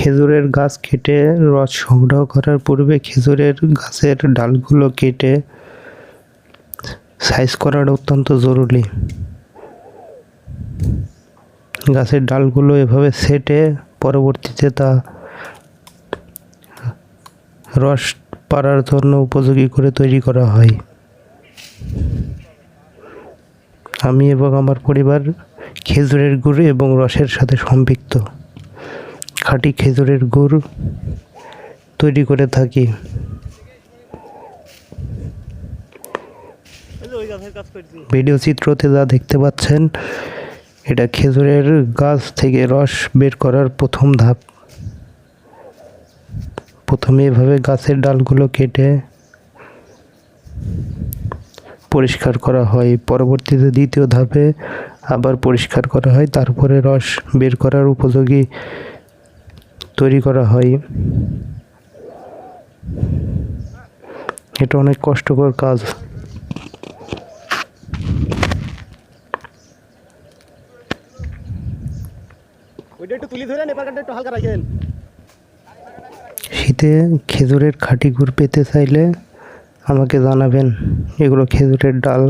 খেজুরের গাছ কেটে রস সংগ্রহ করার পূর্বে খেজুরের গাছের ডালগুলো কেটে সাইজ করাটা অত্যন্ত জরুরি। গাছের ডালগুলো এভাবে ছেঁটে পরবর্তীতে তা রস পাড়ার জন্য উপযোগী করে তৈরি করা হয়। আমি এবং আমার পরিবার খেজুরের গুড় এবং রসের সাথে সম্পৃক্ত। খাঁটি খেজুরের গুড় তৈরি করে থাকি। ভিডিও চিত্রতে যা দেখতে পাচ্ছেন এটা খেজুরের গাছ থেকে রস বের করার প্রথম ধাপ। প্রথমে এভাবে গাছের ডালগুলো কেটে পরিষ্কার করা হয়, পরবর্তীতে দ্বিতীয় ধাপে আবার পরিষ্কার করা হয়, তারপরে রস বের করার উপযোগী তৈরি করা হয়। এটা অনেক কষ্টকর কাজ। শীতে খেজুরের খাঁটি গুড় পেতে চাইলে আমাকে জানাবেন। এগুলো খেজুরের ডাল।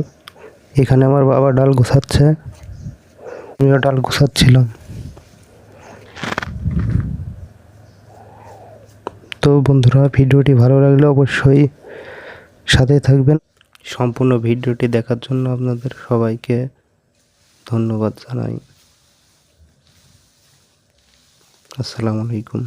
এখানে আমার বাবা ডাল গুছাচ্ছে, আমিও ডাল গুছাচ্ছিলাম। তো বন্ধুরা, ভিডিওটি ভালো লাগলে অবশ্যই সাথে থাকবেন। সম্পূর্ণ ভিডিওটি দেখার জন্য আপনাদের সবাইকে ধন্যবাদ জানাই। আসসালামু আলাইকুম।